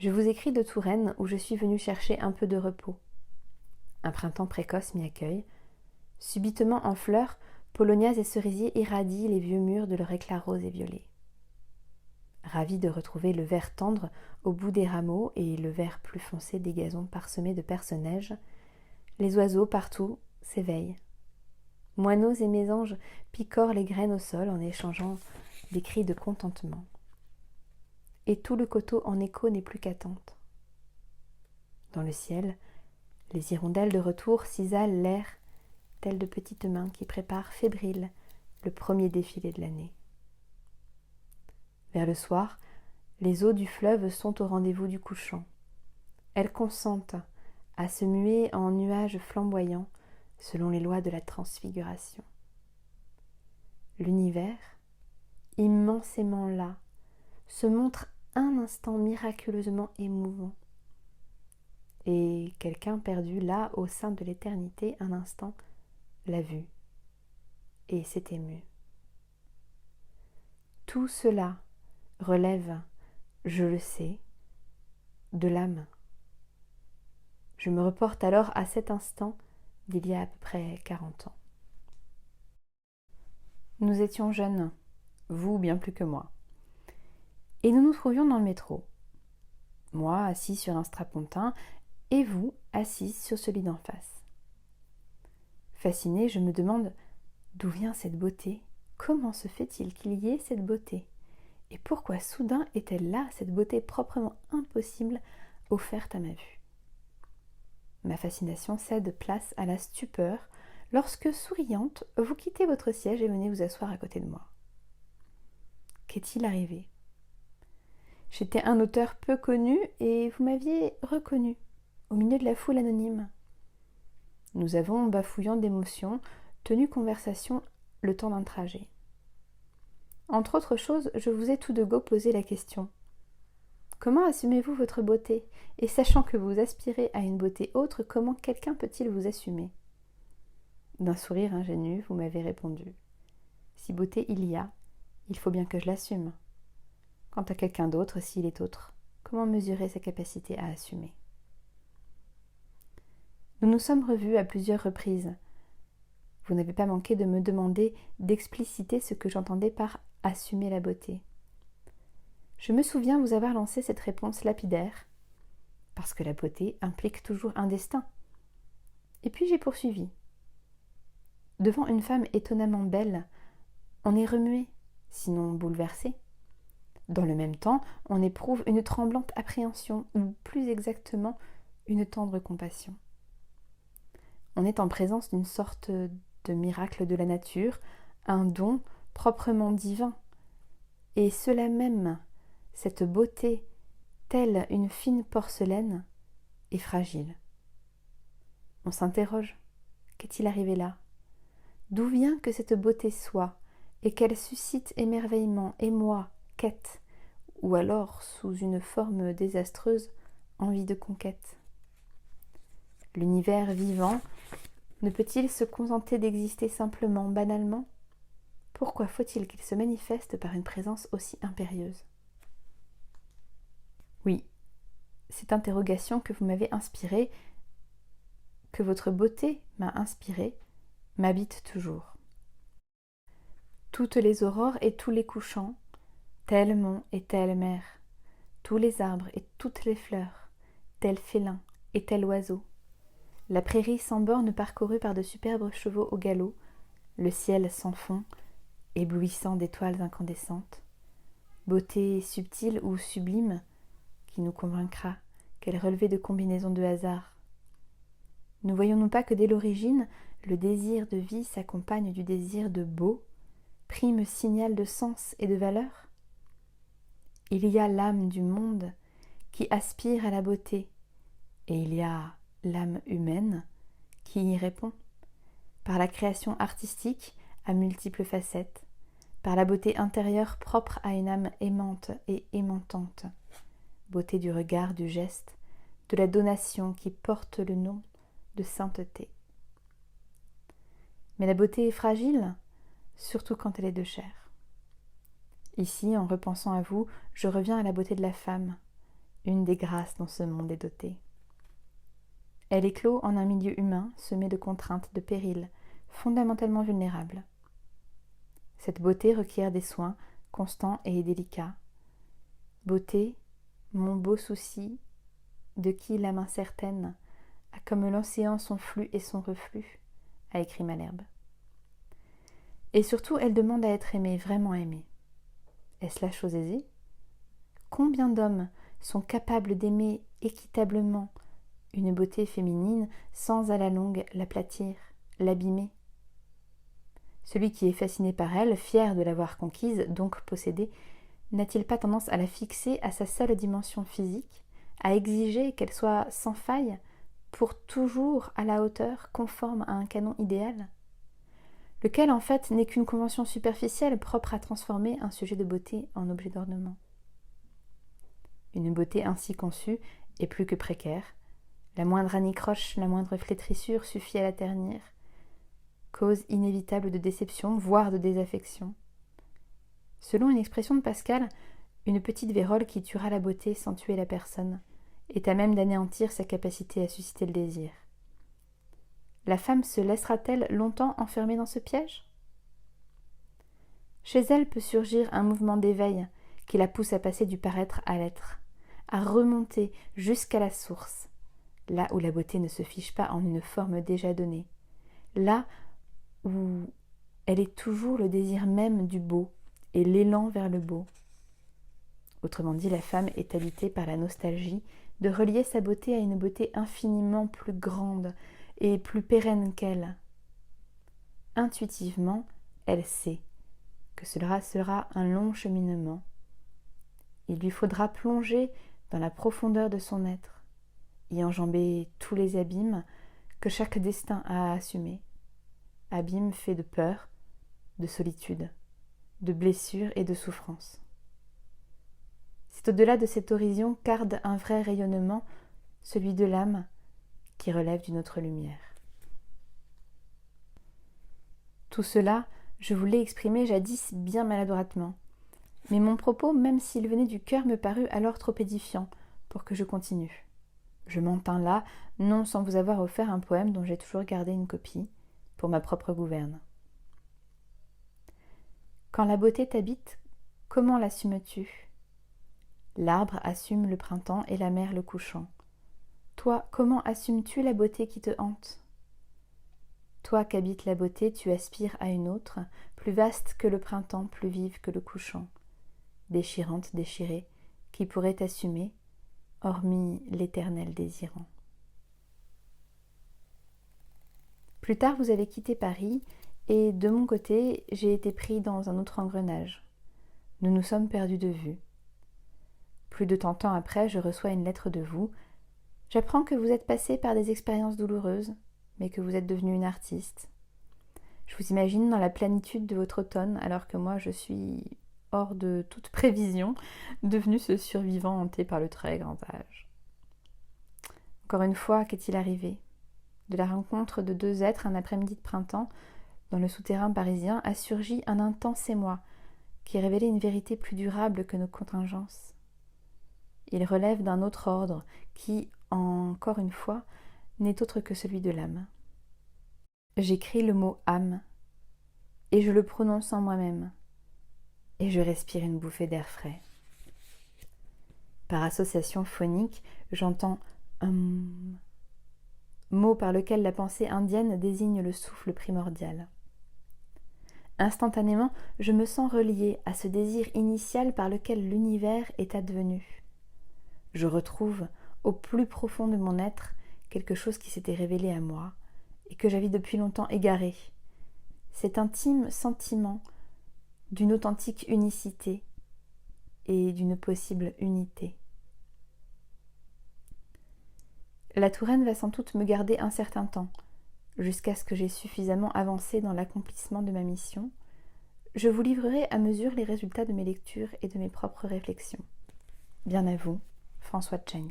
Je vous écris de Touraine où je suis venue chercher un peu de repos. Un printemps précoce m'y accueille. Subitement en fleurs, polonias et cerisiers irradient les vieux murs de leur éclat rose et violet. Ravi de retrouver le vert tendre au bout des rameaux et le vert plus foncé des gazons parsemés de perce-neige, les oiseaux partout s'éveillent. Moineaux et mésanges picorent les graines au sol en échangeant des cris de contentement. Et tout le coteau en écho n'est plus qu'attente. Dans le ciel, les hirondelles de retour cisalent l'air, telles de petites mains qui préparent fébriles le premier défilé de l'année. Vers le soir, les eaux du fleuve sont au rendez-vous du couchant. Elles consentent à se muer en nuages flamboyants selon les lois de la transfiguration. L'univers, immensément là, se montre un instant miraculeusement émouvant. Et quelqu'un perdu là au sein de l'éternité un instant l'a vu et s'est ému. Tout cela relève, je le sais, de l'âme. Je me reporte alors à cet instant d'il y a à peu près 40 ans. Nous étions jeunes, vous bien plus que moi, et nous nous trouvions dans le métro. Moi assis sur un strapontin et vous assise sur celui d'en face. Fascinée, je me demande d'où vient cette beauté, comment se fait-il qu'il y ait cette beauté, et pourquoi soudain est-elle là, cette beauté proprement impossible offerte à ma vue. Ma fascination cède place à la stupeur lorsque, souriante, vous quittez votre siège et venez vous asseoir à côté de moi. Qu'est-il arrivé ? J'étais un auteur peu connu et vous m'aviez reconnu au milieu de la foule anonyme. Nous avons, bafouillant d'émotion, tenu conversation le temps d'un trajet. Entre autres choses, je vous ai tout de go posé la question. Comment assumez-vous votre beauté ? Et sachant que vous aspirez à une beauté autre, comment quelqu'un peut-il vous assumer ? D'un sourire ingénu, vous m'avez répondu. Si beauté il y a, il faut bien que je l'assume. Quant à quelqu'un d'autre, s'il est autre, comment mesurer sa capacité à assumer ? Nous nous sommes revus à plusieurs reprises. Vous n'avez pas manqué de me demander d'expliciter ce que j'entendais par « assumer la beauté ». Je me souviens vous avoir lancé cette réponse lapidaire, parce que la beauté implique toujours un destin. Et puis j'ai poursuivi. Devant une femme étonnamment belle, on est remué, sinon bouleversé. Dans le même temps, on éprouve une tremblante appréhension, ou plus exactement, une tendre compassion. On est en présence d'une sorte de miracle de la nature, un don proprement divin. Et cela même, cette beauté, telle une fine porcelaine, est fragile. On s'interroge. Qu'est-il arrivé là ? D'où vient que cette beauté soit, et qu'elle suscite émerveillement, émoi, quête, ou alors, sous une forme désastreuse, envie de conquête ? L'univers vivant ne peut-il se contenter d'exister simplement, banalement ? Pourquoi faut-il qu'il se manifeste par une présence aussi impérieuse ? Oui, cette interrogation que vous m'avez inspirée, que votre beauté m'a inspirée, m'habite toujours. Toutes les aurores et tous les couchants, tel mont et telle mer, tous les arbres et toutes les fleurs, tel félin et tel oiseau, la prairie sans bornes parcourue par de superbes chevaux au galop, le ciel sans fond, éblouissant d'étoiles incandescentes, beauté subtile ou sublime, qui nous convaincra qu'elle relevait de combinaisons de hasard. Ne voyons-nous pas que dès l'origine, le désir de vie s'accompagne du désir de beau, prime signal de sens et de valeur ? Il y a l'âme du monde qui aspire à la beauté, et il y a l'âme humaine qui y répond, par la création artistique à multiples facettes, par la beauté intérieure propre à une âme aimante et aimantante, beauté du regard, du geste, de la donation qui porte le nom de sainteté. Mais la beauté est fragile, surtout quand elle est de chair. Ici, en repensant à vous, je reviens à la beauté de la femme, une des grâces dont ce monde est doté. Elle éclot en un milieu humain semé de contraintes, de périls, fondamentalement vulnérables. Cette beauté requiert des soins constants et délicats. Beauté, mon beau souci, de qui la main certaine a comme l'océan son flux et son reflux, a écrit Malherbe. Et surtout, elle demande à être aimée, vraiment aimée. Est-ce la chose aisée ? Combien d'hommes sont capables d'aimer équitablement une beauté féminine sans à la longue l'aplatir, l'abîmer ? Celui qui est fasciné par elle, fier de l'avoir conquise, donc possédée, n'a-t-il pas tendance à la fixer à sa seule dimension physique, à exiger qu'elle soit sans faille, pour toujours à la hauteur, conforme à un canon idéal ? Lequel en fait n'est qu'une convention superficielle propre à transformer un sujet de beauté en objet d'ornement. Une beauté ainsi conçue est plus que précaire. La moindre anicroche, la moindre flétrissure suffit à la ternir. Cause inévitable de déception, voire de désaffection. Selon une expression de Pascal, une petite vérole qui tuera la beauté sans tuer la personne est à même d'anéantir sa capacité à susciter le désir. La femme se laissera-t-elle longtemps enfermer dans ce piège ? Chez elle peut surgir un mouvement d'éveil qui la pousse à passer du paraître à l'être, à remonter jusqu'à la source, là où la beauté ne se fiche pas en une forme déjà donnée, là où elle est toujours le désir même du beau et l'élan vers le beau. Autrement dit, la femme est habitée par la nostalgie de relier sa beauté à une beauté infiniment plus grande et plus pérenne qu'elle. Intuitivement, elle sait que cela sera un long cheminement. Il lui faudra plonger dans la profondeur de son être, y enjamber tous les abîmes que chaque destin a à assumer. Abîmes faits de peur, de solitude, de blessures et de souffrances. C'est au-delà de cette horizon qu'arde un vrai rayonnement, celui de l'âme, qui relève d'une autre lumière. Tout cela, je vous l'ai exprimé jadis bien maladroitement, mais mon propos, même s'il venait du cœur, me parut alors trop édifiant pour que je continue. Je m'en tins là, non sans vous avoir offert un poème dont j'ai toujours gardé une copie, pour ma propre gouverne. Quand la beauté t'habite, comment l'assumes-tu ? L'arbre assume le printemps et la mer le couchant. Toi, comment assumes-tu la beauté qui te hante ? Toi qu'habite la beauté, tu aspires à une autre, plus vaste que le printemps, plus vive que le couchant, déchirante, déchirée, qui pourrait t'assumer, hormis l'éternel désirant. Plus tard, vous avez quitté Paris, et de mon côté, j'ai été pris dans un autre engrenage. Nous nous sommes perdus de vue. Plus de 30 ans après, je reçois une lettre de vous. J'apprends que vous êtes passé par des expériences douloureuses, mais que vous êtes devenu une artiste. Je vous imagine dans la plénitude de votre automne, alors que moi je suis hors de toute prévision, devenu ce survivant hanté par le très grand âge. Encore une fois, qu'est-il arrivé ? De la rencontre de deux êtres un après-midi de printemps, dans le souterrain parisien, a surgi un intense émoi qui révélait une vérité plus durable que nos contingences. Il relève d'un autre ordre qui, encore une fois, n'est autre que celui de l'âme. J'écris le mot âme, et je le prononce en moi-même, et je respire une bouffée d'air frais. Par association phonique, j'entends mot par lequel la pensée indienne désigne le souffle primordial. Instantanément, je me sens reliée à ce désir initial par lequel l'univers est advenu. Je retrouve, au plus profond de mon être, quelque chose qui s'était révélé à moi et que j'avais depuis longtemps égaré. Cet intime sentiment d'une authentique unicité et d'une possible unité. La Touraine va sans doute me garder un certain temps, jusqu'à ce que j'aie suffisamment avancé dans l'accomplissement de ma mission. Je vous livrerai à mesure les résultats de mes lectures et de mes propres réflexions. Bien à vous, François Tcheng.